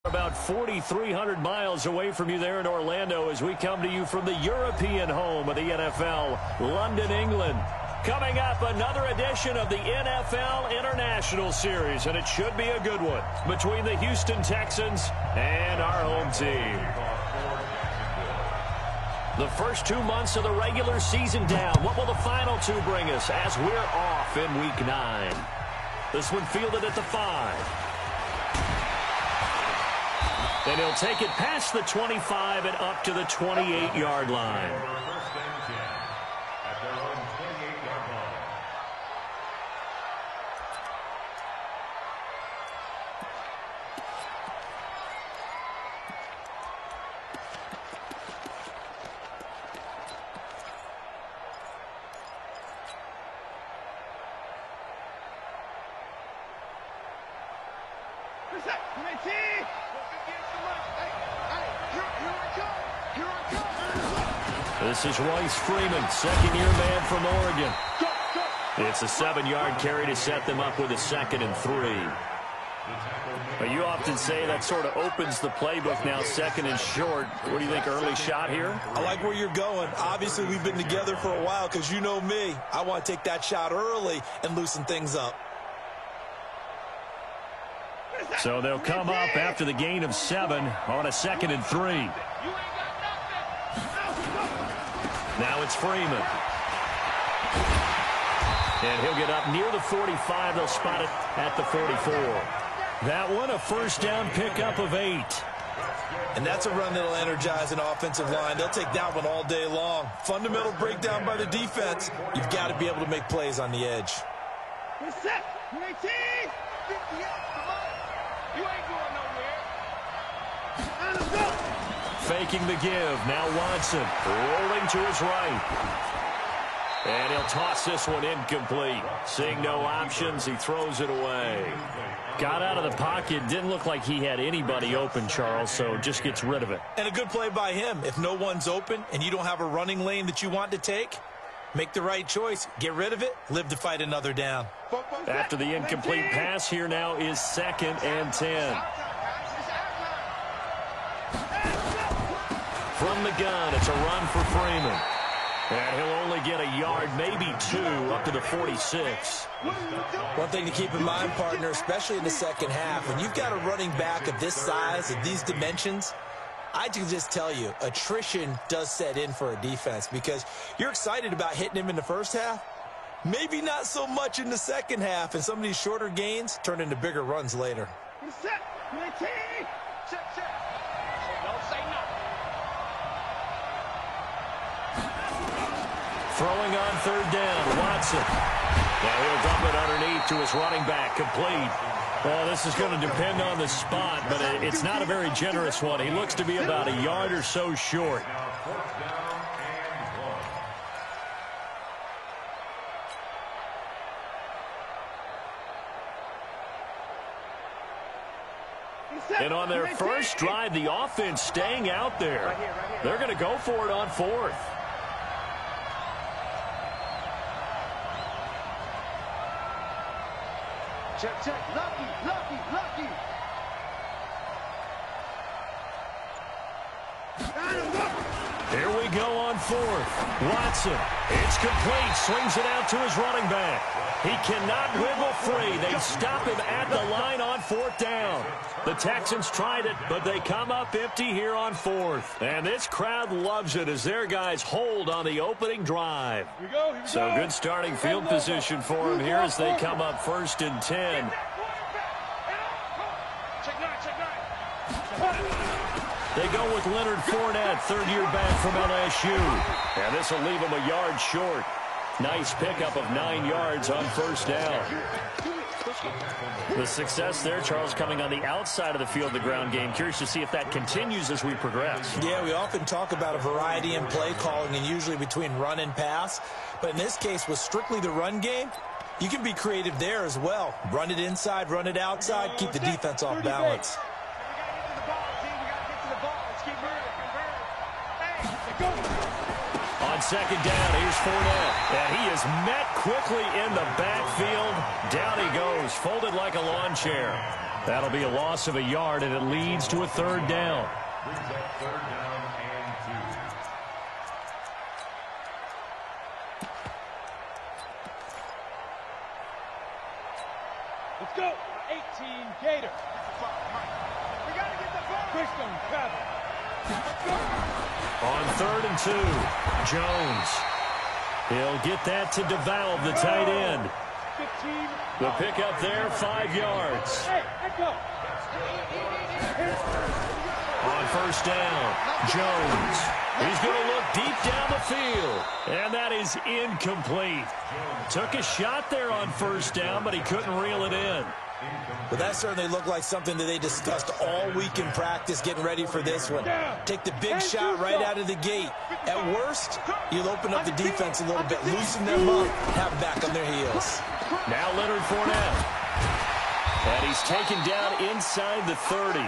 About 4,300 miles away from you there in Orlando as we come to you from the European home of the NFL, London, England. Coming up, another edition of the NFL International Series, and it should be a good one between the Houston Texans and our home team. The first 2 months of the regular season down. What will the final two bring us as we're off in Week 9? This one fielded at the 5. And he'll take it past the 25 and up to the 28-yard line. This is Royce Freeman, second-year man from Oregon. It's a 7-yard carry to set them up with a 2nd and 3. But you often say that sort of opens the playbook now, 2nd and short. What do you think, early shot here? I like where you're going. Obviously, we've been together for a while because you know me. I want to take that shot early and loosen things up. So they'll come up after the gain of 7 on a 2nd and 3. Now it's Freeman. And he'll get up near the 45. They'll spot it at the 44. That one, a first down pickup of 8. And that's a run that'll energize an offensive line. They'll take that one all day long. Fundamental breakdown by the defense. You've got to be able to make plays on the edge. Faking the give. Now Watson rolling to his right. And he'll toss this one incomplete. Seeing no options, he throws it away. Got out of the pocket. Didn't look like he had anybody open, Charles, so just gets rid of it. And a good play by him. If no one's open and you don't have a running lane that you want to take, make the right choice. Get rid of it. Live to fight another down. After the incomplete pass, here now is 2nd and 10. From the gun, it's a run for Freeman. And he'll only get a yard, maybe 2, up to the 46. One thing to keep in mind, partner, especially in the second half, when you've got a running back of this size, of these dimensions, I can just tell you, attrition does set in for a defense because you're excited about hitting him in the first half. Maybe not so much in the second half, and some of these shorter gains turn into bigger runs later. Throwing on 3rd down, Watson. Now he'll dump it underneath to his running back, complete. Well, this is going to depend on the spot, but it's not a very generous one. He looks to be about a yard or so short. And on their first drive, the offense staying out there. They're going to go for it on 4th. Check. Lucky. Here we go on 4th. Watson. It's complete. Swings it out to his running back. He cannot wiggle free. They stop him at the line on 4th down. The Texans tried it, but they come up empty here on 4th. And this crowd loves it as their guys hold on the opening drive. So good starting field position for them here as they come up 1st and 10. They go with Leonard Fournette, 3rd-year back from LSU. And this will leave him a yard short. Nice pickup of 9 yards on 1st down. The success there, Charles, coming on the outside of the field, the ground game. Curious to see if that continues as we progress. Yeah, we often talk about a variety in play calling and usually between run and pass. But in this case, with strictly the run game, you can be creative there as well. Run it inside, run it outside, keep the defense off balance. On 2nd down, here's Fournette. And he is met quickly in the backfield. Down he goes, folded like a lawn chair. That'll be a loss of a yard, and it leads to a third down. Brings up third down and 2. Let's go. 18 Gator. We got to get the ball. Christian travel. On 3rd and 2, Jones. He'll get that to DeValve, the tight end. 15. The pickup there, 5 yards. Hey, let's go. On 1st down, Jones. He's going to look deep down the field. And that is incomplete. Took a shot there on 1st down, but he couldn't reel it in. But that certainly looked like something that they discussed all week in practice getting ready for this one. Take the big shot right out of the gate. At worst, you'll open up the defense a little bit, loosen them up, have them back on their heels. Now Leonard Fournette. And he's taken down inside the 30.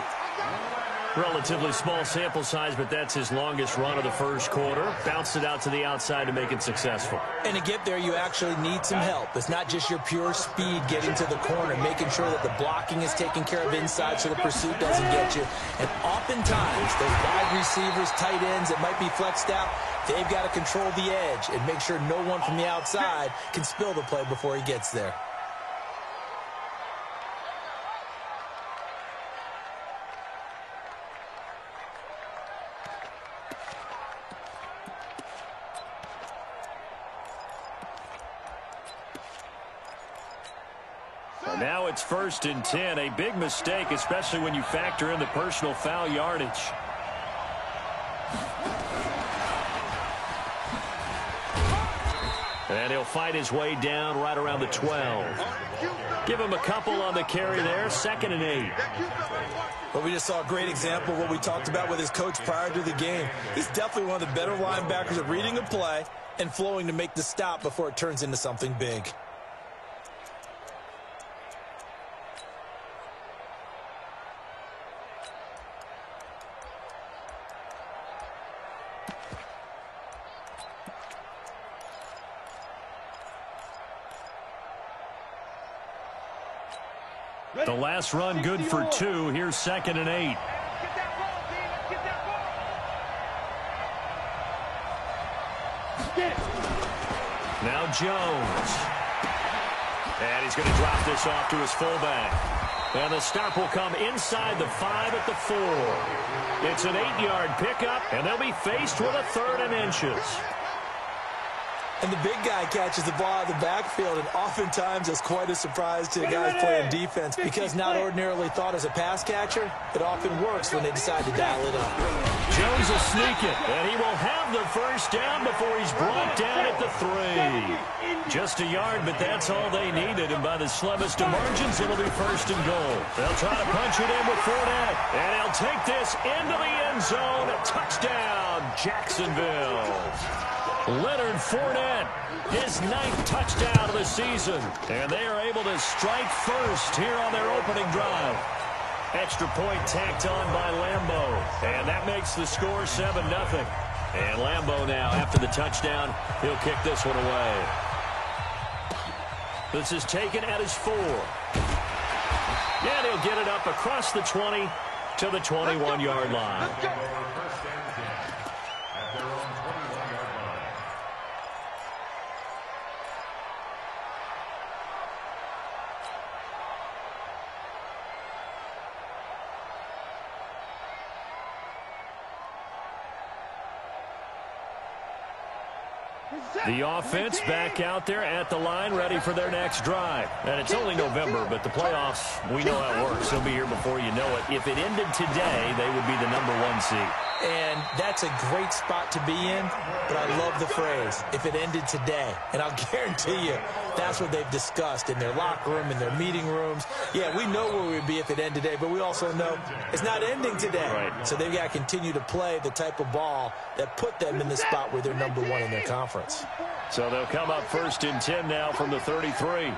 Relatively small sample size, but that's his longest run of the first quarter. Bounced it out to the outside to make it successful. And to get there, you actually need some help. It's not just your pure speed getting to the corner, making sure that the blocking is taken care of inside so the pursuit doesn't get you. And oftentimes, those wide receivers, tight ends that might be flexed out, they've got to control the edge and make sure no one from the outside can spill the play before he gets there. Now it's 1st and 10. A big mistake, especially when you factor in the personal foul yardage. And he'll fight his way down right around the 12. Give him a couple on the carry there. 2nd and 8. But we just saw a great example of what we talked about with his coach prior to the game. He's definitely one of the better linebackers at reading a play and flowing to make the stop before it turns into something big. The last run good for 2. Here's 2nd and 8. Get that ball, D. Let's get that ball. Get it. Now Jones. And he's going to drop this off to his fullback. And the stop will come inside the 5 at the 4. It's an 8-yard pickup, and they'll be faced with a 3rd and inches. And the big guy catches the ball out of the backfield, and oftentimes it's quite a surprise to the guys playing defense because not ordinarily thought as a pass catcher, it often works when they decide to dial it up. Jones will sneak it, and he will have the 1st down before he's brought down at the 3. Just a yard, but that's all they needed, and by the slimmest of margins, it'll be 1st and goal. They'll try to punch it in with Fournette, and he'll take this into the end zone. Touchdown, Jacksonville. Leonard Fournette, his 9th touchdown of the season. And they are able to strike first here on their opening drive. Extra point tacked on by Lambeau. And that makes the score 7-0. And Lambeau now, after the touchdown, he'll kick this one away. This is taken at his 4. And he'll get it up across the 20 to the 21-yard line. The offense back out there at the line, ready for their next drive. And it's only November, but the playoffs, we know how it works. They'll be here before you know it. If it ended today, they would be the #1 seed. And that's a great spot to be in, but I love the phrase, if it ended today. And I'll guarantee you, that's what they've discussed in their locker room, in their meeting rooms. Yeah, we know where we'd be if it ended today, but we also know it's not ending today. Right. So they've got to continue to play the type of ball that put them in the spot where they're #1 in their conference. So they'll come up 1st and 10 now from the 33.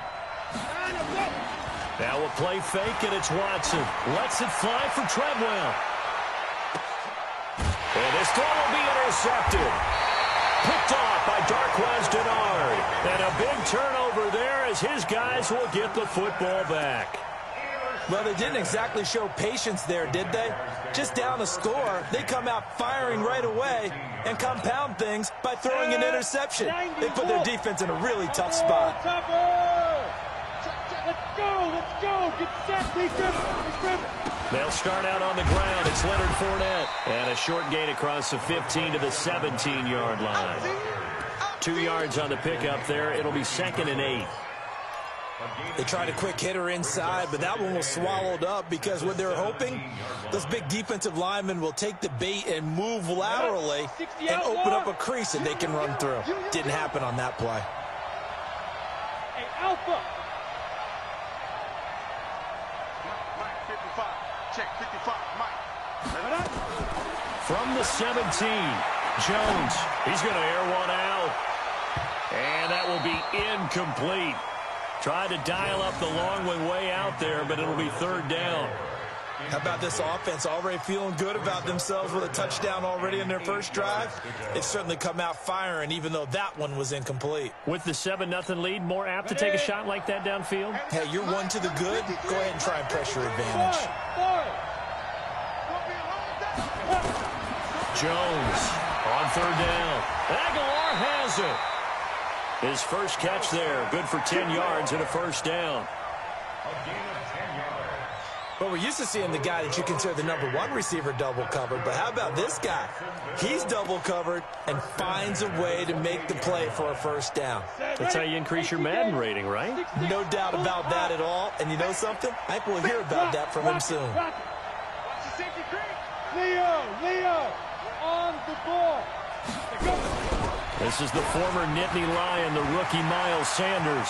Now a play fake, and it's Watson. Lets it fly for Treadwell. And this throw will be intercepted. Picked off by Darqueze Dennard. And a big turnover there as his guys will get the football back. Well, they didn't exactly show patience there, did they? Just down a score, they come out firing right away and compound things by throwing an interception. They put their defense in a really tough spot. Let's go. Get set, Lee Griffin. They'll start out on the ground. It's Leonard Fournette. And a short gain across the 15 to the 17-yard line. 2 yards on the pickup there. It'll be 2nd and 8. They tried a quick hitter inside, but that one was swallowed up because what they're hoping, those big defensive linemen will take the bait and move laterally and open up a crease that they can run through. Didn't happen on that play. Hey, Alpha. Mike, 55. Check 55. Mike. From the 17, Jones. He's going to air one out. And that will be incomplete. Tried to dial up the long one way out there, but it'll be 3rd down. How about this offense already feeling good about themselves with a touchdown already in their first drive? They've certainly come out firing, even though that one was incomplete. With the 7-0 lead, more apt to take a shot like that downfield? Hey, you're one to the good. Go ahead and try and press your advantage. Jones on 3rd down. Aguilar has it. His first catch there, good for 10 yards and a 1st down. Well, we're used to seeing the guy that you consider the #1 receiver double covered, but how about this guy? He's double covered and finds a way to make the play for a 1st down. That's how you increase your Madden rating, right? No doubt about that at all. And you know something? I think we'll hear about that from him soon. Leo, on the ball. This is the former Nittany Lion, the rookie Miles Sanders.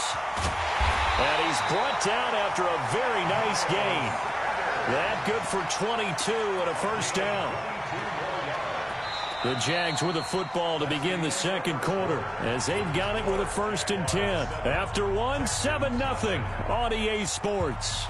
And he's brought down after a very nice gain. That good for 22 and a 1st down. The Jags with a football to begin the 2nd quarter as they've got it with a 1st and 10. After one, 7-0 on EA Sports.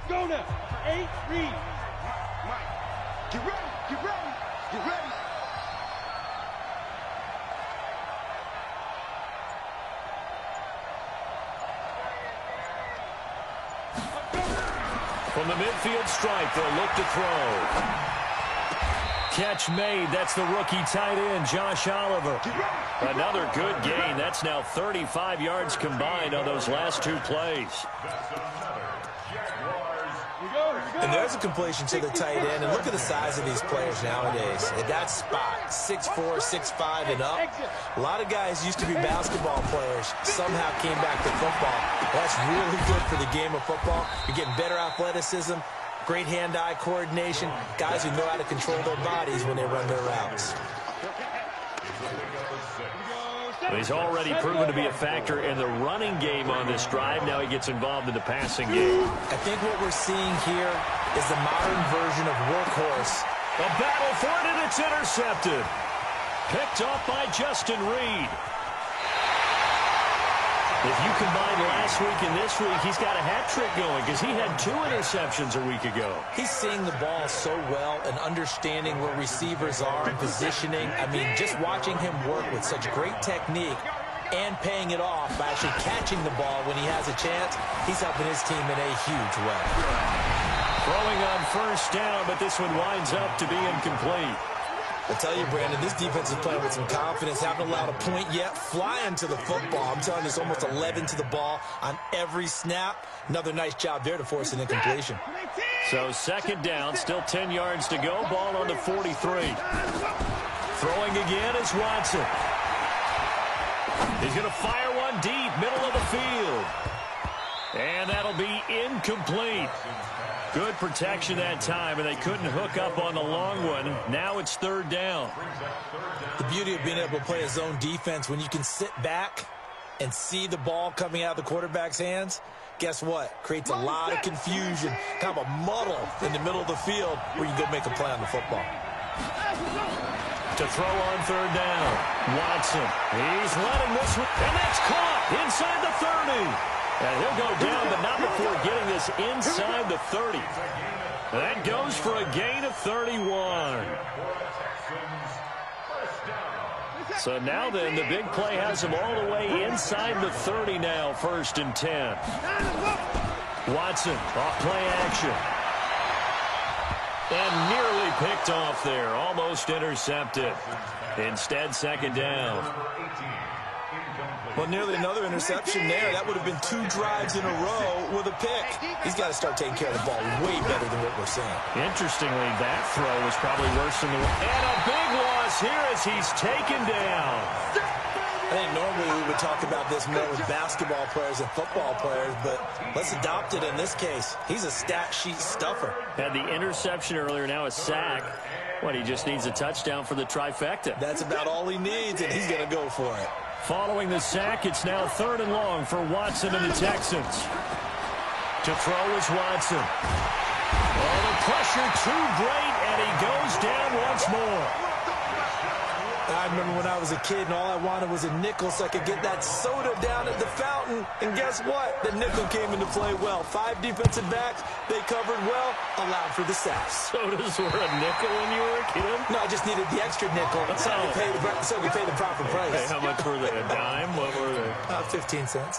Go now. 8, read. Mike, get ready. From the midfield stripe, they'll look to throw. Catch made. That's the rookie tight end, Josh Oliver. Another good gain. That's now 35 yards combined on those last 2 plays. And there's a completion to the tight end. And look at the size of these players nowadays. At that spot, 6'4", 6'5", and up. A lot of guys used to be basketball players. Somehow came back to football. That's really good for the game of football. You're getting better athleticism, great hand-eye coordination, guys who know how to control their bodies when they run their routes. He's already proven to be a factor in the running game on this drive. Now he gets involved in the passing game. I think what we're seeing here is the modern version of workhorse. A battle for it, and it's intercepted. Picked off by Justin Reed. If you combine last week and this week, he's got a hat trick going because he had 2 interceptions a week ago. He's seeing the ball so well and understanding where receivers are and positioning. I mean, just watching him work with such great technique and paying it off by actually catching the ball when he has a chance, he's helping his team in a huge way. Throwing on 1st down, but this one winds up to be incomplete. I tell you, Brandon, this defense is playing with some confidence. Haven't allowed a point yet. Flying to the football. I'm telling you, it's almost 11 to the ball on every snap. Another nice job there to force an incompletion. So 2nd down, still 10 yards to go. Ball on the 43. Throwing again is Watson. He's going to fire one deep, middle of the field. And that'll be incomplete. Good protection that time, and they couldn't hook up on the long one. Now it's 3rd down. The beauty of being able to play a zone defense when you can sit back and see the ball coming out of the quarterback's hands, guess what? Creates a lot of confusion, kind of a muddle in the middle of the field where you go make a play on the football. To throw on 3rd down, Watson. He's letting this one, and that's caught inside the 30. And he'll go down, but not before getting this inside the 30. That goes for a gain of 31. So now then, the big play has him all the way inside the 30 now, 1st and 10. Watson, off play action. And nearly picked off there, almost intercepted. Instead, 2nd down. Well, nearly another interception there. That would have been 2 drives in a row with a pick. He's got to start taking care of the ball way better than what we're seeing. Interestingly, that throw was probably worse than the one. And a big loss here as he's taken down. I think normally we would talk about this more with basketball players and football players, but let's adopt it in this case. He's a stat sheet stuffer. Had the interception earlier, now a sack. What, he just needs a touchdown for the trifecta. That's about all he needs, and he's going to go for it. Following the sack, it's now 3rd and long for Watson and the Texans. To throw is Watson. Oh, the pressure too great, and he goes down once more. I remember when I was a kid and all I wanted was a nickel so I could get that soda down at the fountain. And guess what? The nickel came into play well. 5 defensive backs, they covered well, allowed for the sacks. Sodas were a nickel when you were a kid? No, I just needed the extra nickel so I could pay the proper price. Hey, how much were they? A dime? What were they? 15 cents.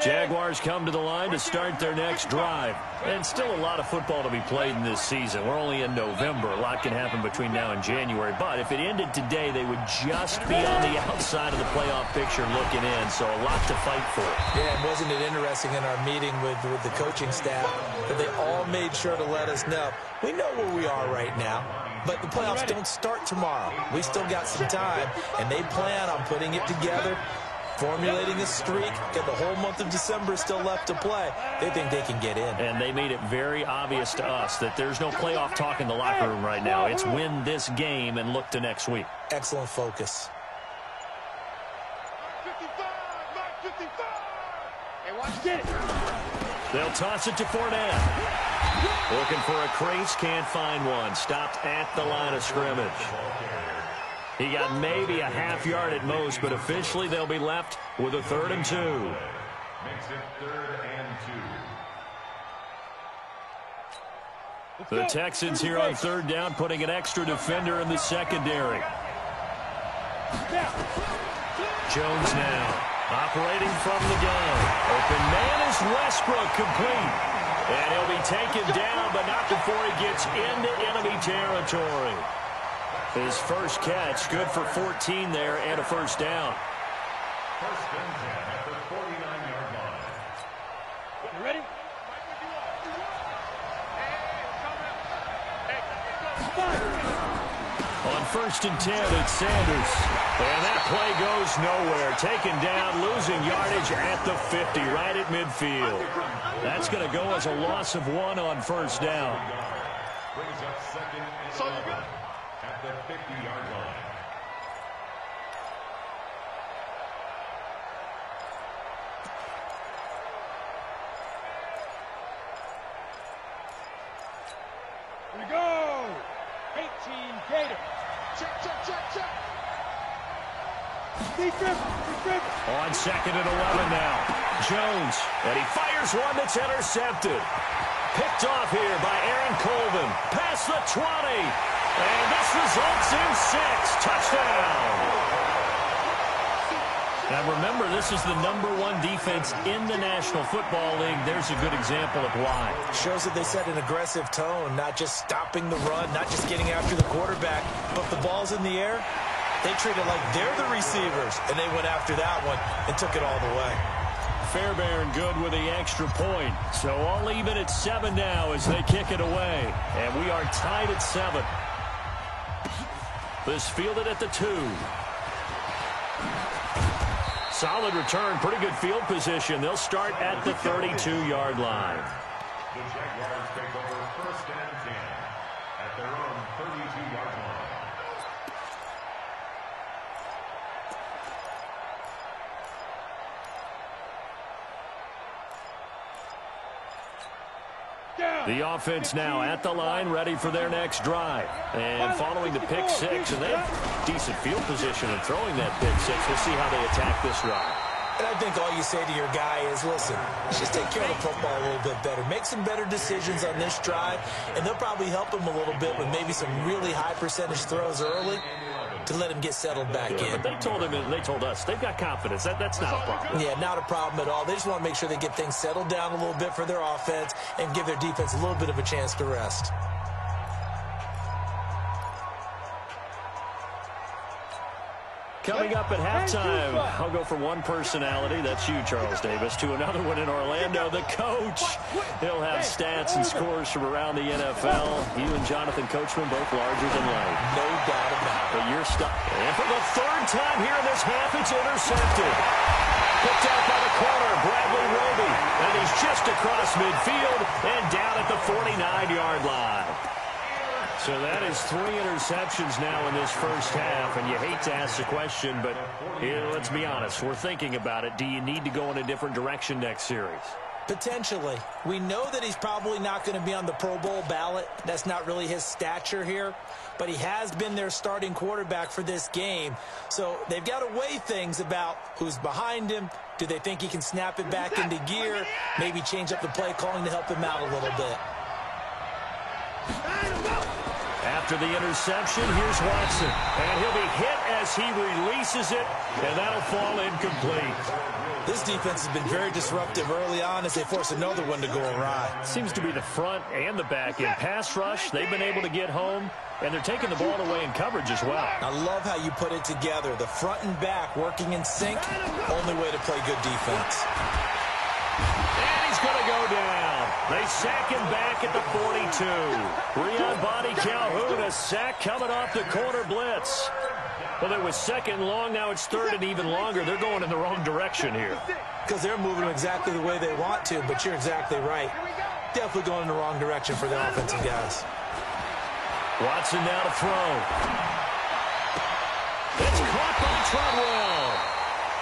Jaguars come to the line to start their next drive. And still a lot of football to be played in this season. We're only in November. A lot can happen between now and January. But if it ended today, they would just be on the outside of the playoff picture looking in. So a lot to fight for. Yeah, and wasn't it interesting in our meeting with the coaching staff that they all made sure to let us know, we know where we are right now, but the playoffs don't start tomorrow. We still got some time, and they plan on putting it together, formulating a streak, get the whole month of December still left to play. They think they can get in. And they made it very obvious to us that there's no playoff talk in the locker room right now. It's win this game and look to next week. Excellent focus. They'll toss it to Fournette. Looking for a crease, can't find one. Stopped at the line of scrimmage. He got maybe a half yard at most, but officially they'll be left with a 3rd and 2. Makes it 3rd and 2. The Texans here on 3rd down, putting an extra defender in the secondary. Jones now operating from the gun. Open man is Westbrook, complete. And he'll be taken down, but not before he gets into enemy territory. His first catch, good for 14 there and a 1st down. 1st and 10 at the 49-yard line. You ready? On 1st and 10, it's Sanders. And that play goes nowhere. Taken down, losing yardage at the 50, right at midfield. That's going to go as a loss of 1 on 1st down. Brings up 2nd and 11 at the 50-yard line. Here we go. 18 Gator. Check. Defense. On 2nd and 11 now. Jones, and he fires one that's intercepted. Picked off here by Aaron Colvin. Past the 20. And this results in 6. Touchdown. Now remember, this is the #1 defense in the National Football League. There's a good example of why. Shows that they set an aggressive tone, not just stopping the run, not just getting after the quarterback, but if the ball's in the air, they treat it like they're the receivers, and they went after that one and took it all the way. Fairbairn good with the extra point. So all even at 7 now as they kick it away. And we are tied at 7. This fielded at the 2. Solid return, pretty good field position. They'll start at the 32-yard line. The Jaguars take over 1st and 10 at their own 32-yard line. The offense now at the line, ready for their next drive. And following the pick 6, and they have decent field position in throwing that pick 6. We'll see how they attack this drive. And I think all you say to your guy is, listen, let's just take care of the football a little bit better. Make some better decisions on this drive, and they'll probably help him a little bit with maybe some really high percentage throws early to let him get settled back in. But they told him, and they told us, they've got confidence. That's not a problem. Yeah, not a problem at all. They just want to make sure they get things settled down a little bit for their offense and give their defense a little bit of a chance to rest. Coming up at halftime, I'll go from one personality, that's you, Charles Davis, to another one in Orlando, the coach. He'll have stats and scores from around the NFL. You and Jonathan Coachman both larger than life. No doubt about it. But you're stuck. And for the third time here in this half, it's intercepted. Picked out by the corner, Bradley Roby. And he's just across midfield and down at the 49-yard line. So that is 3 interceptions now in this first half, and you hate to ask the question, but let's be honest. We're thinking about it. Do you need to go in a different direction next series? Potentially. We know that he's probably not going to be on the Pro Bowl ballot. That's not really his stature here, but he has been their starting quarterback for this game. So they've got to weigh things about who's behind him. Do they think he can snap it back into gear? Maybe change up the play calling to help him out a little bit. After the interception, here's Watson. And he'll be hit as he releases it, and that'll fall incomplete. This defense has been very disruptive early on as they force another one to go awry. Seems to be the front and the back in pass rush. They've been able to get home, and they're taking the ball away in coverage as well. I love how you put it together. The front and back working in sync, only way to play good defense. And he's going to go down. They sack him back at the 42. Breon Body Calhoun, a sack coming off the corner blitz. Well, it was second and long. Now it's third and even longer. They're going in the wrong direction here. Because they're moving exactly the way they want to, but you're exactly right. Definitely going in the wrong direction for the offensive guys. Watson now to throw. It's caught by Treadwell.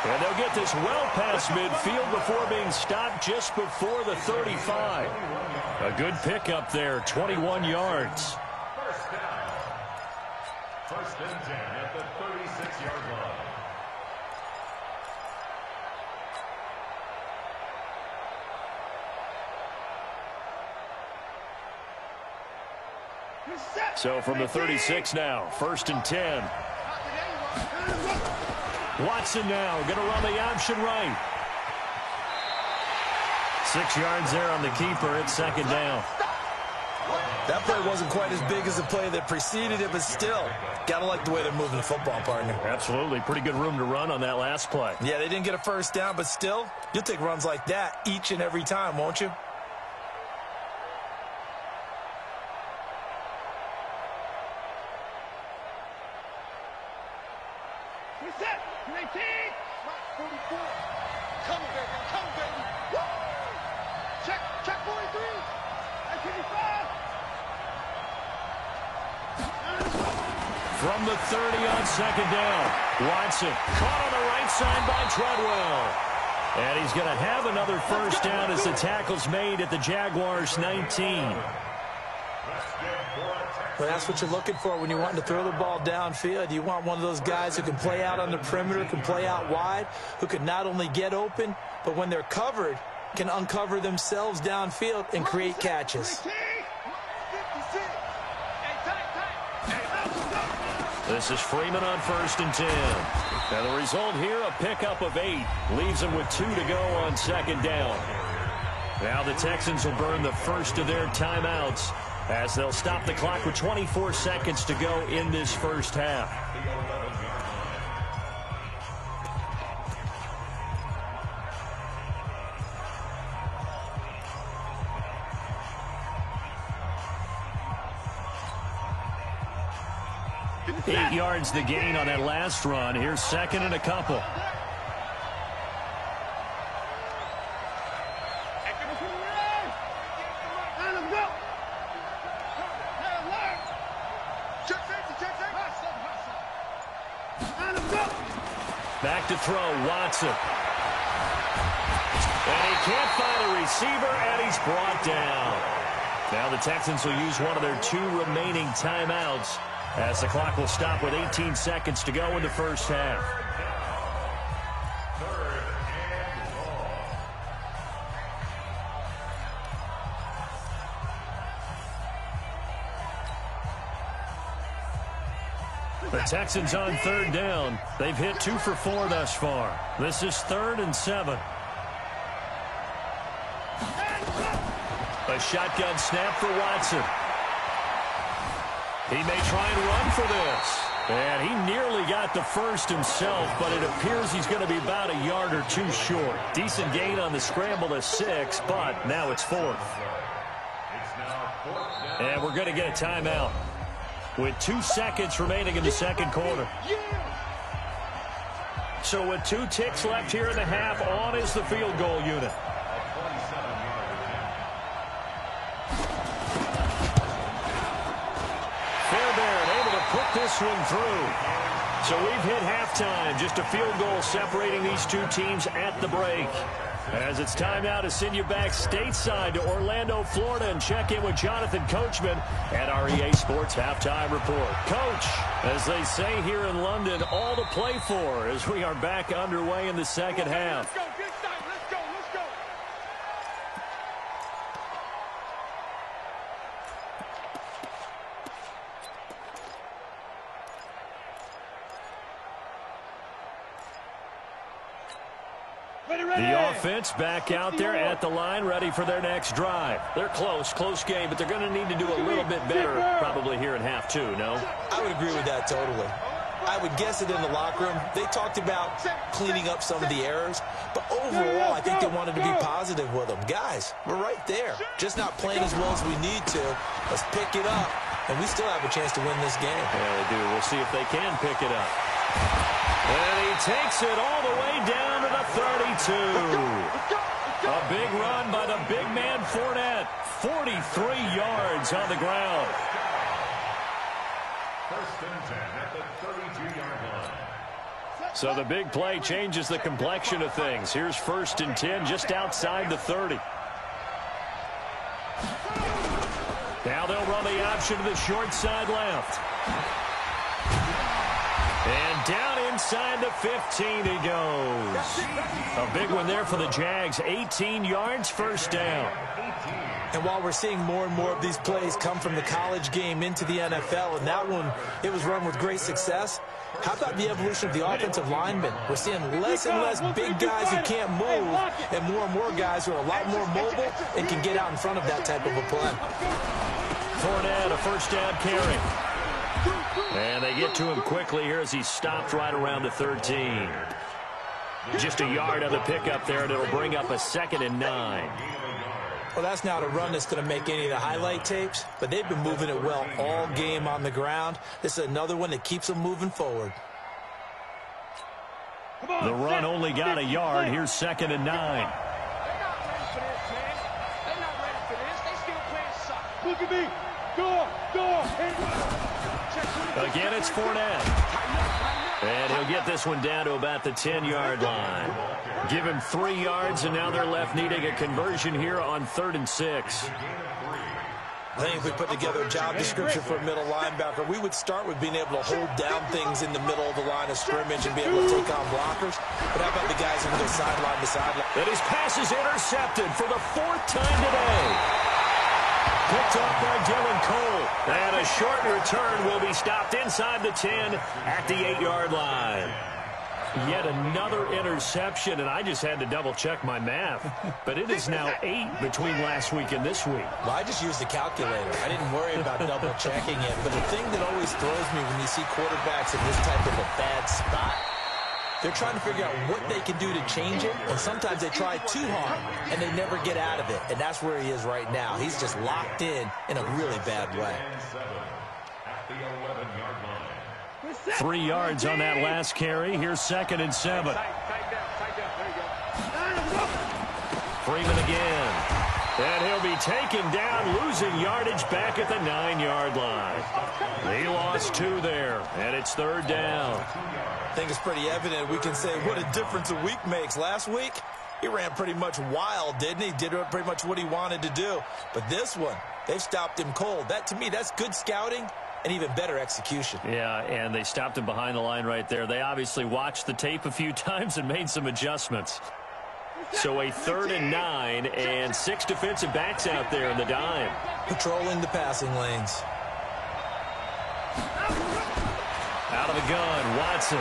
And they'll get this well past midfield before being stopped just before the 35. A good pickup there, 21 yards. First and 10 at the 36-yard line. So from the 36 now, first and 10. Watson now going to run the option right. 6 yards there on the keeper. It's second down. That play wasn't quite as big as the play that preceded it, but still, got to like the way they're moving the football, partner. Absolutely. Pretty good room to run on that last play. Yeah, they didn't get a first down, but still, you'll take runs like that each and every time, won't you? Reset. 19. 44. Come on, baby. Come on, baby. Woo! Check 43. 55. From the 30 on second down, Watson caught on the right side by Treadwell. And he's going to have another first down as the tackle's made at the Jaguars' 19. Well, that's what you're looking for when you're wanting to throw the ball downfield. You want one of those guys who can play out on the perimeter, can play out wide, who can not only get open, but when they're covered, can uncover themselves downfield and create catches. This is Freeman on first and 10. And the result here, a pickup of 8. Leaves them with 2 to go on second down. Now the Texans will burn the first of their timeouts as they'll stop the clock with 24 seconds to go in this first half. Eight yards the gain on that last run. Here's second and a couple. Back to throw, Watson. And he can't find a receiver, and he's brought down. Now the Texans will use one of their 2 remaining timeouts as the clock will stop with 18 seconds to go in the first half. The Texans on third down. They've hit 2 for 4 thus far. This is 3rd and 7. A shotgun snap for Watson. He may try and run for this. And he nearly got the first himself, but it appears he's going to be about a yard or 2 short. Decent gain on the scramble to 6, but now it's 4th. And we're going to get a timeout with 2 seconds remaining in the second quarter. So with 2 ticks left here in the half, on is the field goal unit. Fairbairn able to put this one through. So we've hit halftime. Just a field goal separating these 2 teams at the break. As it's time now to send you back stateside to Orlando, Florida, and check in with Jonathan Coachman at our EA Sports Halftime Report. Coach, as they say here in London, all to play for as we are back underway in the second half. Let's go, get started. Let's go, let's go. The offense back out there at the line, ready for their next drive. They're close game, but they're going to need to do a little bit better probably here in half 2, no? I would agree with that totally. I would guess it in the locker room. They talked about cleaning up some of the errors, but overall, I think they wanted to be positive with them. Guys, we're right there. Just not playing as well as we need to. Let's pick it up, and we still have a chance to win this game. Yeah, they do. We'll see if they can pick it up. And he takes it all the way down to the 32. A big run by the big man Fournette. 43 yards on the ground. 1st and 10 at the 32-yard line. So the big play changes the complexion of things. Here's 1st and 10 just outside the 30. Now they'll run the option to the short side left. And down inside the 15 he goes. A big one there for the Jags. 18 yards, 1st down. And while we're seeing more and more of these plays come from the college game into the NFL, and that one, it was run with great success, how about the evolution of the offensive linemen? We're seeing less and less big guys who can't move and more guys who are a lot more mobile and can get out in front of that type of a play. Fournette, a 1st down carry. And they get to him quickly here as he stopped right around the 13. Just a yard of the pickup there, and it'll bring up a 2nd and 9. Well, that's not a run that's going to make any of the highlight tapes, but they've been moving it well all game on the ground. This is another one that keeps them moving forward. The run only got a yard. Here's 2nd and 9. They're not ready for this, man. They're not ready for this. They still playing soccer. Look at me. Again, it's Fournette. And he'll get this one down to about the 10-yard line. Give him 3 yards, and now they're left needing a conversion here on 3rd and 6. I think if we put together a job description for a middle linebacker, we would start with being able to hold down things in the middle of the line of scrimmage and be able to take on blockers. But how about the guys who can go sideline to sideline? And his pass is intercepted for the 4th time today. Picked up by Dylan Cole. And a short return will be stopped inside the 10 at the 8-yard line. Yet another interception, and I just had to double-check my math. But it is now 8 between last week and this week. Well, I just used the calculator. I didn't worry about double-checking it. But the thing that always throws me when you see quarterbacks in this type of a bad spot, they're trying to figure out what they can do to change it, and sometimes they try too hard, and they never get out of it. And that's where he is right now. He's just locked in a really bad way. At the 11-yard line. 3 yards on that last carry. Here's 2nd and 7. Tight down. There you go. Freeman again. And he'll be taken down, losing yardage back at the 9-yard line. He lost 2 there, and it's 3rd down. I think it's pretty evident. We can say what a difference a week makes. Last week, he ran pretty much wild, didn't he? Did pretty much what he wanted to do. But this one, they've stopped him cold. That, to me, that's good scouting and even better execution. Yeah, and they stopped him behind the line right there. They obviously watched the tape a few times and made some adjustments. So a 3rd and 9 and 6 defensive backs out there in the dime. Patrolling the passing lanes. Out of the gun, Watson.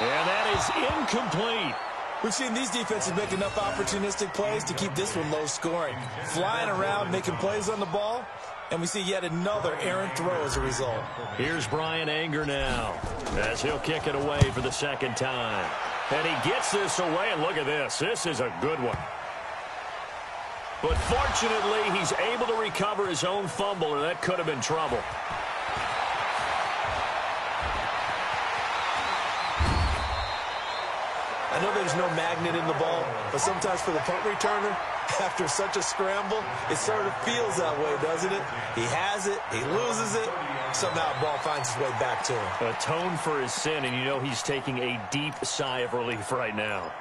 And that is incomplete. We've seen these defenses make enough opportunistic plays to keep this one low scoring. Flying around, making plays on the ball, and we see yet another errant throw as a result. Here's Brian Anger now as he'll kick it away for the second time. And he gets this away, and look at this. This is a good one. But fortunately, he's able to recover his own fumble, or that could have been trouble. I know there's no magnet in the ball, but sometimes for the punt returner, after such a scramble, it sort of feels that way, doesn't it? He has it, he loses it, somehow the ball finds its way back to him. Atone for his sin, and you know he's taking a deep sigh of relief right now.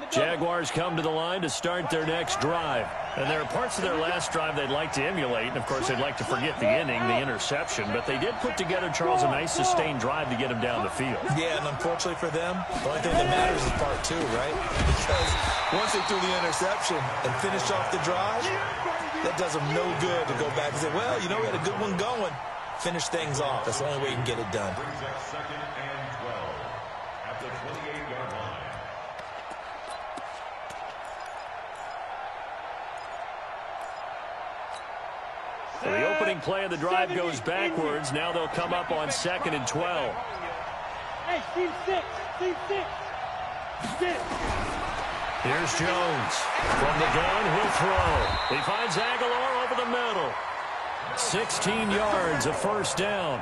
Jaguars come to the line to start their next drive. And there are parts of their last drive they'd like to emulate. And, of course, they'd like to forget the inning, the interception. But they did put together, Charles, a nice sustained drive to get him down the field. Yeah, and unfortunately for them, the only thing that matters is part two, right? Because once they threw the interception and finished off the drive, that does them no good to go back and say, well, you know, we had a good one going. Finish things off. That's the only way you can get it done. Brings up 2nd and 12 at the 28-yard line. So the opening play of the drive goes backwards. Now they'll come up on 2nd and 12. Hey, team 6. Team 6. 6. Here's Jones. From the gun, he'll throw. He finds Aguilar over the middle. 16 yards, a first down.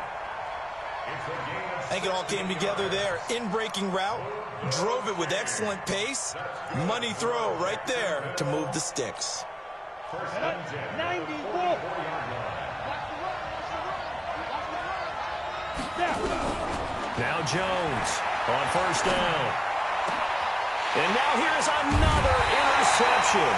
I think it all came together there. In-breaking route, drove it with excellent pace. Money throw right there to move the sticks. 90 Wolf. Now Jones on first down. And now here's another interception.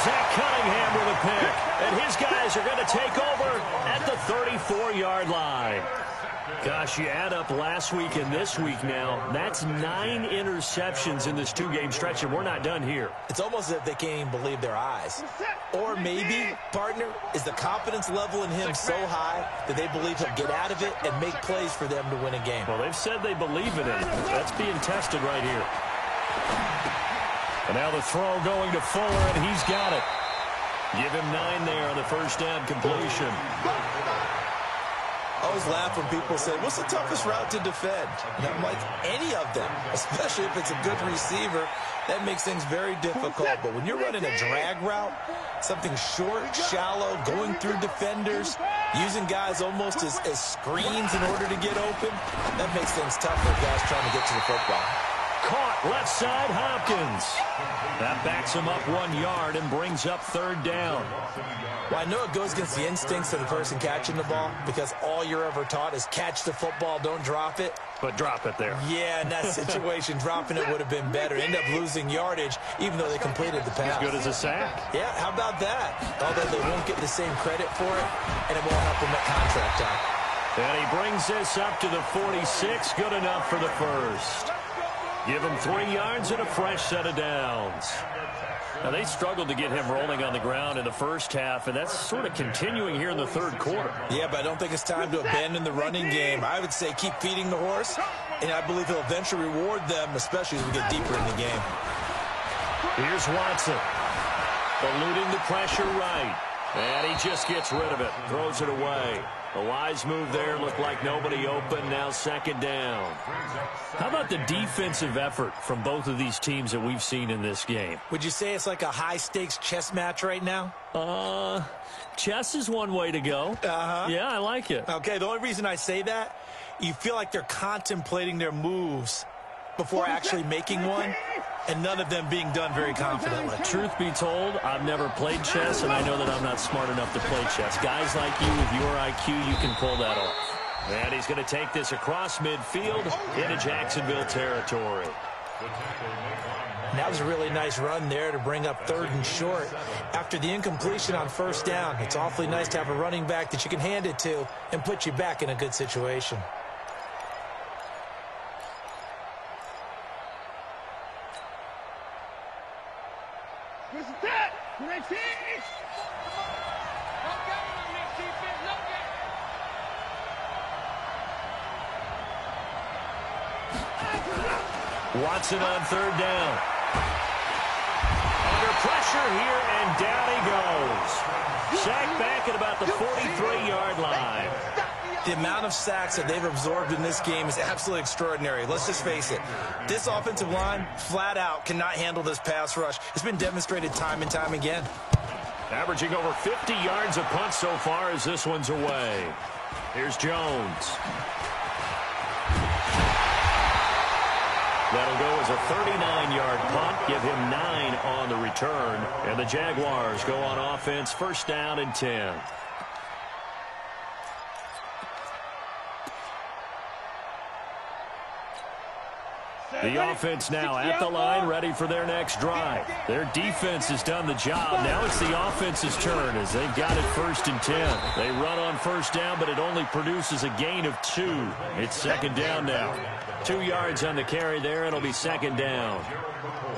Zach Cunningham with a pick. And his guys are going to take over at the 34-yard line. Gosh, you add up last week and this week now. That's 9 interceptions in this two-game stretch, and we're not done here. It's almost as if they can't even believe their eyes. Or maybe, partner, is the confidence level in him so high that they believe he'll get out of it and make plays for them to win a game. Well, they've said they believe in him. That's being tested right here. And now the throw going to Fuller, and he's got it. Give him 9 there on the first down completion. I always laugh when people say, what's the toughest route to defend? And I'm like, any of them, especially if it's a good receiver. That makes things very difficult. But when you're running a drag route, something short, shallow, going through defenders, using guys almost as screens in order to get open, that makes things tough for guys trying to get to the football. Caught left side, Hopkins. That backs him up 1 yard and brings up third down. Well, I know it goes against the instincts of the person catching the ball because all you're ever taught is catch the football, don't drop it. But drop it there. Yeah, in that situation, dropping it would have been better. End up losing yardage, even though they completed the pass. As good as a sack. Yeah, how about that? Although they won't get the same credit for it, and it won't help them at contract time. And he brings this up to the 46. Good enough for the first. Give him 3 yards and a fresh set of downs. Now, they struggled to get him rolling on the ground in the first half, and that's sort of continuing here in the third quarter. Yeah, but I don't think it's time to abandon the running game. I would say keep feeding the horse, and I believe he'll eventually reward them, especially as we get deeper in the game. Here's Watson. Eluding the pressure right. And he just gets rid of it. Throws it away. A wise move there. Looked like nobody open. Now second down. How about the defensive effort from both of these teams that we've seen in this game? Would you say it's like a high-stakes chess match right now? Chess is one way to go. Uh-huh. Yeah, I like it. Okay, the only reason I say that, you feel like they're contemplating their moves before actually making one, and none of them being done very confidently. Truth be told, I've never played chess, and I know that I'm not smart enough to play chess. Guys like you with your IQ, you can pull that off. And he's going to take this across midfield into Jacksonville territory. And that was a really nice run there to bring up third and short. After the incompletion on first down, it's awfully nice to have a running back that you can hand it to and put you back in a good situation. Where's that? Watson on third down. Under pressure here, and down he goes. Sacked back at about the 43-yard line. The amount of sacks that they've absorbed in this game is absolutely extraordinary. Let's just face it. This offensive line, flat out, cannot handle this pass rush. It's been demonstrated time and time again. Averaging over 50 yards a punt so far as this one's away. Here's Jones. That'll go as a 39-yard punt. Give him 9 on the return. And the Jaguars go on offense, first down and 10. The offense now at the line, ready for their next drive. Their defense has done the job. Now it's the offense's turn as they've got it first and 10. They run on first down, but it only produces a gain of 2. It's second down now. 2 yards on the carry there. It'll be second down.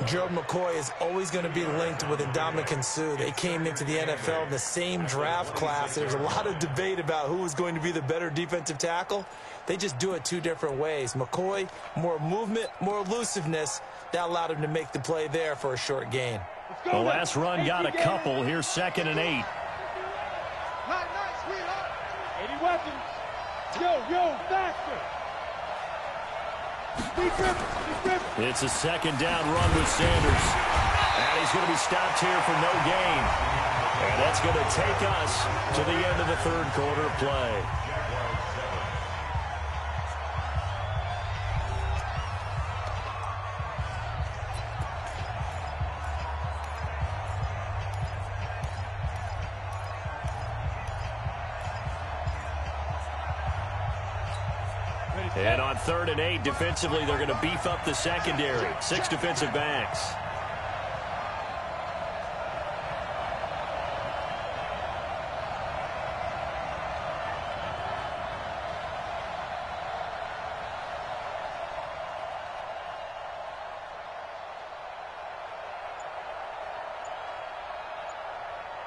Gerald McCoy is always going to be linked with Ndamukong Suh. They came into the NFL in the same draft class. There's a lot of debate about who was going to be the better defensive tackle. They just do it 2 different ways. McCoy, more movement, more elusiveness. That allowed him to make the play there for a short gain. The last run got a couple. Here's second and 8. 80 weapons. Yo, faster. It's a second down run with Sanders. And he's going to be stopped here for no gain. And that's going to take us to the end of the third quarter of play. And on third and 8, defensively, they're going to beef up the secondary. 6 defensive backs.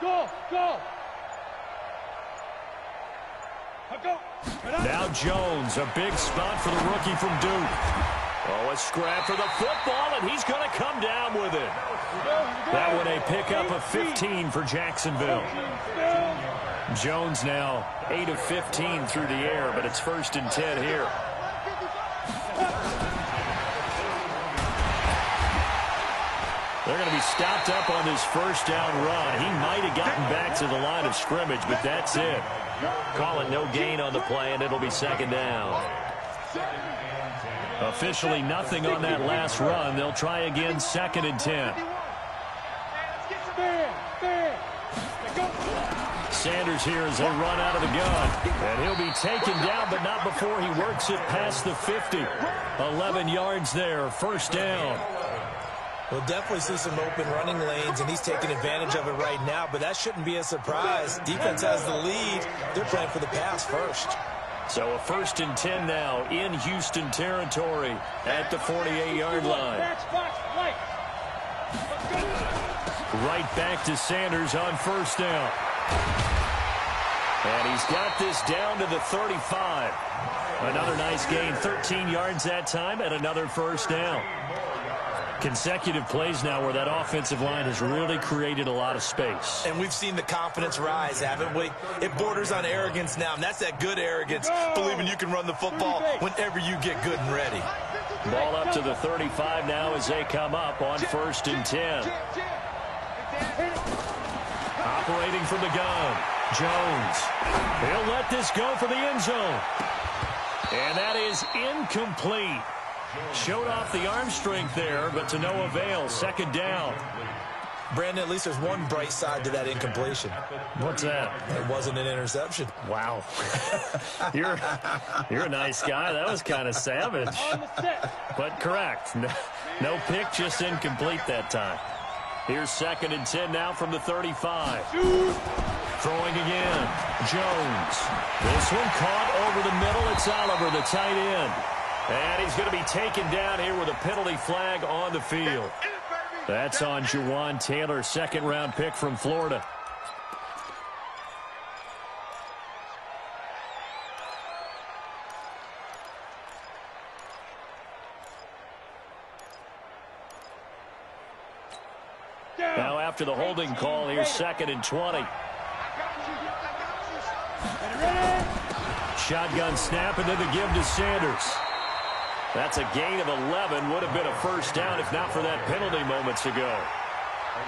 Go. Now Jones, a big spot for the rookie from Duke. Oh, a scrap for the football, and he's going to come down with it. That one a pickup of 15 for Jacksonville. Jones now 8 of 15 through the air, but it's first and 10 here. They're going to be stopped up on this first down run. He might have gotten back to the line of scrimmage, but that's it. Call it no gain on the play, and it'll be second down. Officially nothing on that last run. They'll try again, second and 10. Sanders here as they run out of the gun. And he'll be taken down, but not before he works it past the 50. 11 yards there, first down. We'll definitely see some open running lanes, and he's taking advantage of it right now, but that shouldn't be a surprise. Defense has the lead. They're playing for the pass first. So a first and 10 now in Houston territory at the 48-yard line. Right back to Sanders on first down. And he's got this down to the 35. Another nice gain, 13 yards that time, and another first down. Consecutive plays now where that offensive line has really created a lot of space. And we've seen the confidence rise, haven't we? It borders on arrogance now, and that's that good arrogance, believing you can run the football whenever you get good and ready. Ball up to the 35 now as they come up on first and 10. Operating from the gun, Jones. He'll let this go for the end zone. And that is incomplete. Showed off the arm strength there, but to no avail. Second down. Brandon, at least there's one bright side to that incompletion. What's that? It wasn't an interception. Wow. You're a nice guy. That was kind of savage. But correct. No pick, just incomplete that time. Here's second and 10 now from the 35. Throwing again. Jones. This one caught over the middle. It's Oliver, the tight end. And he's going to be taken down here with a penalty flag on the field. That's on Juwan Taylor, second-round pick from Florida. Now after the holding call, here's 2nd and 20. Shotgun snap, and then the give to Sanders. That's a gain of 11. Would have been a first down if not for that penalty moments ago.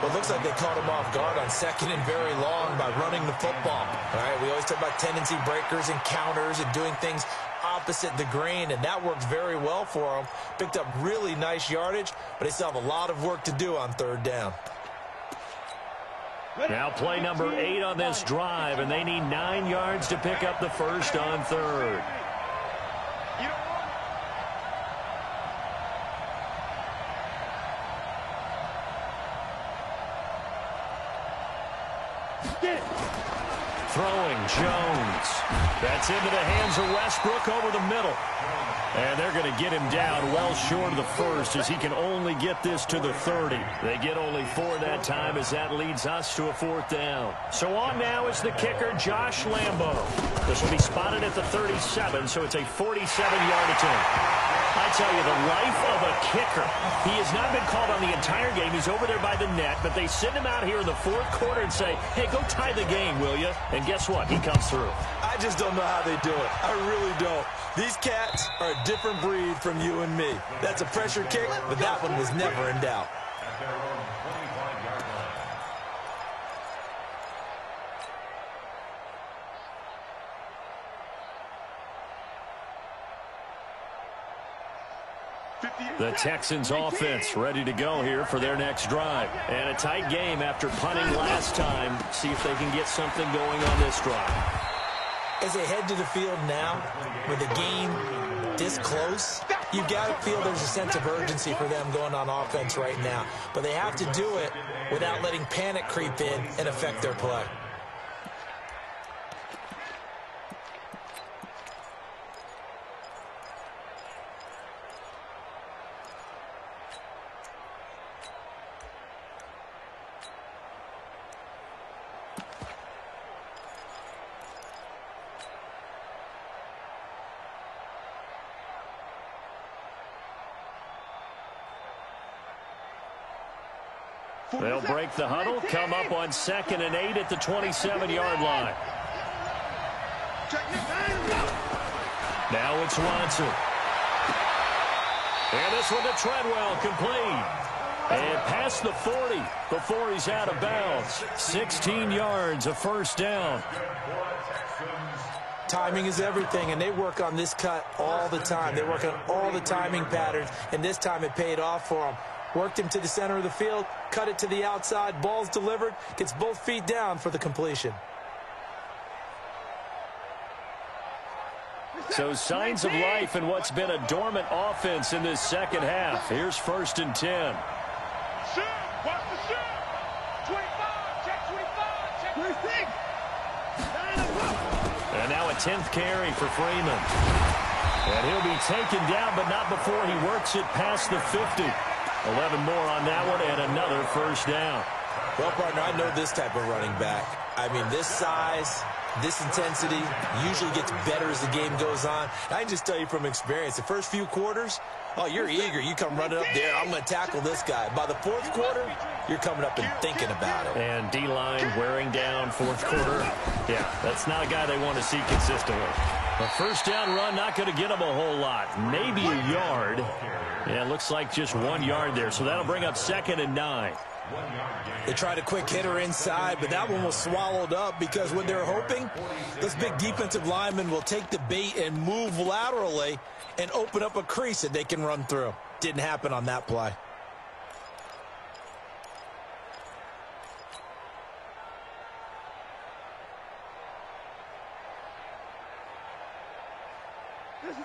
Well, it looks like they caught him off guard on 2nd and very long by running the football. All right, we always talk about tendency breakers and counters and doing things opposite the grain, and that worked very well for them. Picked up really nice yardage, but they still have a lot of work to do on 3rd down. Now play number 8 on this drive, and they need 9 yards to pick up the first on 3rd. Throwing Jones. That's into the hands of Westbrook over the middle. And they're going to get him down well short of the first as he can only get this to the 30. They get only 4 that time as that leads us to a 4th down. So on now is the kicker, Josh Lambo. This will be spotted at the 37, so it's a 47-yard attempt. I tell you, the life of a kicker. He has not been called on the entire game. He's over there by the net, but they send him out here in the 4th quarter and say, hey, go tie the game, will you? And guess what? He comes through. I just don't know how they do it. I really don't. These cats are a different breed from you and me. That's a pressure kick, but that one was never in doubt. At their own 25-yard line. The Texans offense ready to go here for their next drive. And a tight game after punting last time. See if they can get something going on this drive. As they head to the field now, with the game this close, you've got to feel there's a sense of urgency for them going on offense right now. But they have to do it without letting panic creep in and affect their play. They'll break the huddle, come up on 2nd and 8 at the 27-yard line. Now it's Watson. And this one to Treadwell, complete. And past the 40 before he's out of bounds. 16 yards, a first down. Timing is everything, and they work on this cut all the time. They work on all the timing patterns, and this time it paid off for them. Worked him to the center of the field, cut it to the outside, ball's delivered, gets both feet down for the completion. So signs of life in what's been a dormant offense in this second half. Here's 1st and 10. Shoot! Watch the shoot! 25! Check 25! Check 26! And now a 10th carry for Freeman. And he'll be taken down, but not before he works it past the 50. 11 more on that one and another first down. Well, partner, I know this type of running back. I mean, this size, this intensity usually gets better as the game goes on. I can just tell you from experience, the first few quarters, oh, you're eager. You come running up there, I'm going to tackle this guy. By the 4th quarter, you're coming up and thinking about it. And D-line wearing down 4th quarter. Yeah, that's not a guy they want to see consistently. A first down run, not going to get him a whole lot. Maybe a yard. Yeah, it looks like just 1 yard there. So that'll bring up 2nd and 9. They tried a quick hitter inside, but that one was swallowed up because what they're hoping, those big defensive linemen will take the bait and move laterally and open up a crease that they can run through. Didn't happen on that play.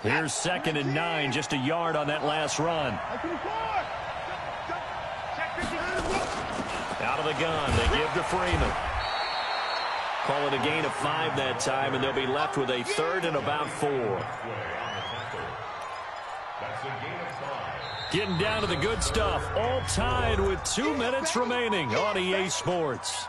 Here's 2nd and 9, just a yard on that last run. Out of the gun, they give to Freeman. Call it a gain of 5 that time, and they'll be left with a 3rd and about 4. That's a gain of 5. Getting down to the good stuff. All tied with 2 minutes remaining on EA Sports.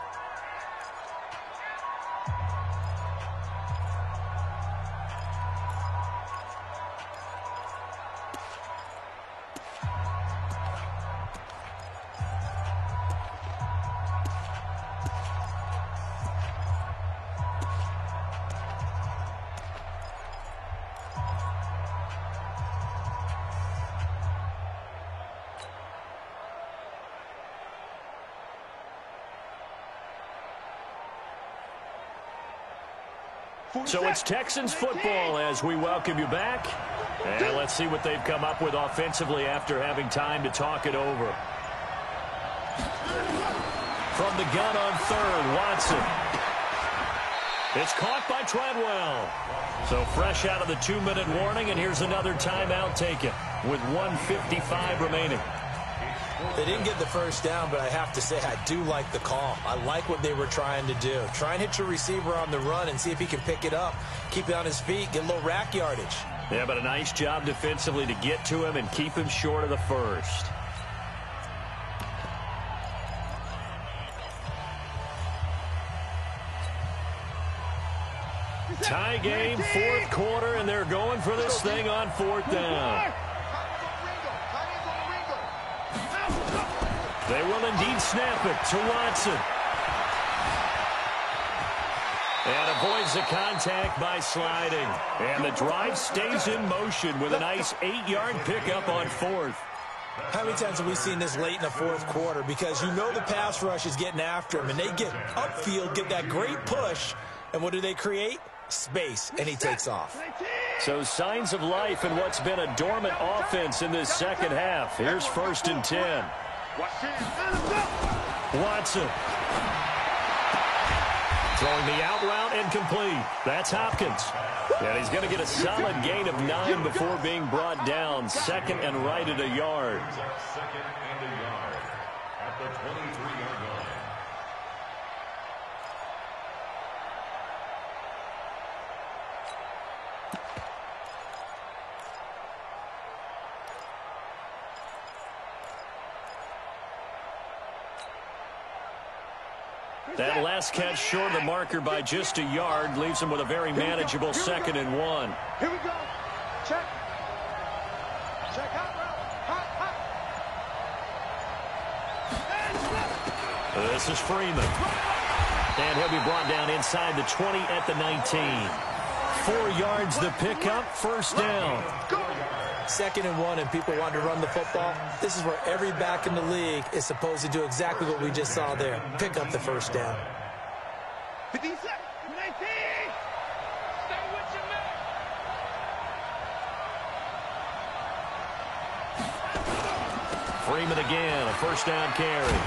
So it's Texans football as we welcome you back. And let's see what they've come up with offensively after having time to talk it over. From the gun on third, Watson. It's caught by Treadwell. So fresh out of the 2-minute warning, and here's another timeout taken with 1:55 remaining. They didn't get the first down, but I have to say I do like the call. I like what they were trying to do. Try and hit your receiver on the run and see if he can pick it up, keep it on his feet, get a little rack yardage. Yeah, but a nice job defensively to get to him and keep him short of the first. Tie game, fourth quarter, and they're going for this thing on fourth down. They will indeed snap it to Watson. And avoids the contact by sliding. And the drive stays in motion with a nice 8-yard pickup on fourth. How many times have we seen this late in the fourth quarter? Because you know the pass rush is getting after him, and they get upfield, get that great push, and what do they create? Space, and he takes off. So signs of life in what's been a dormant offense in this second half. Here's 1st and 10. Watson. Throwing the out route and complete. That's Hopkins. And he's going to get a solid gain of 9 before being brought down. Second and right at a yard. Second and a yard at the 23-yard line. That last catch short of the marker by just a yard leaves him with a very manageable 2nd and 1. Here we go. Check. Check. Hot. This is Freeman. And he'll be brought down inside the 20 at the 19. 4 yards the pickup, first down. 2nd and 1, and people want to run the football. This is where every back in the league is supposed to do exactly what we just saw there. Pick up the first down. 50 seconds. 19. Stay with your man. Freeman again, a first down carry.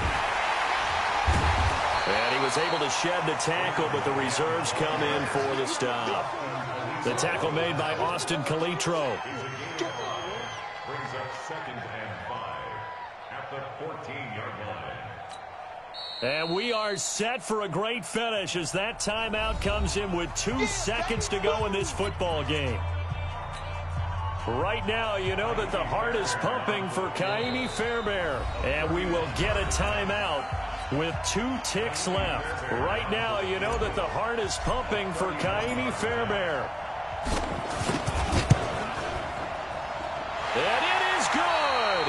And he was able to shed the tackle, but the reserves come in for the stop. The tackle made by Austin Calitro. Brings up 2nd and 5 at the 14-yard line. And we are set for a great finish as that timeout comes in with 2 seconds to go in this football game. Right now, you know that the heart is pumping for Kaimi Fairbairn. And we will get a timeout with 2 ticks left. Right now, you know that the heart is pumping for Kaimi Fairbairn. And it is good.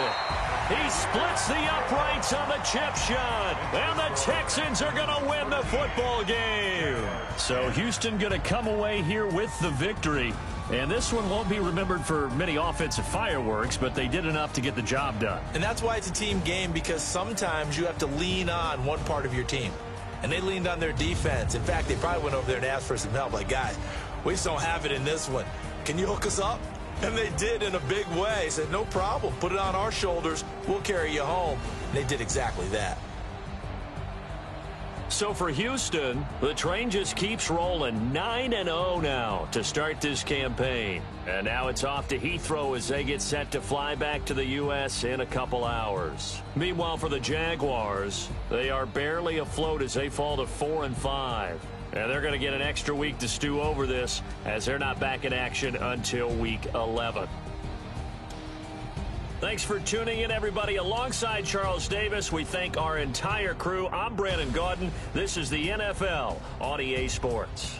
He splits the uprights on the chip shot. And the Texans are going to win the football game. So Houston going to come away here with the victory. And this one won't be remembered for many offensive fireworks, but they did enough to get the job done. And that's why it's a team game, because sometimes you have to lean on one part of your team. And they leaned on their defense. In fact, they probably went over there and asked for some help. Like, guys, we just don't have it in this one. Can you hook us up? And they did in a big way. Said, no problem. Put it on our shoulders. We'll carry you home. And they did exactly that. So for Houston, the train just keeps rolling. 9-0 now to start this campaign. And now it's off to Heathrow as they get set to fly back to the U.S. in a couple hours. Meanwhile, for the Jaguars, they are barely afloat as they fall to 4-5. And they're going to get an extra week to stew over this as they're not back in action until week 11. Thanks for tuning in, everybody. Alongside Charles Davis, we thank our entire crew. I'm Brandon Gaudin. This is the NFL on EA Sports.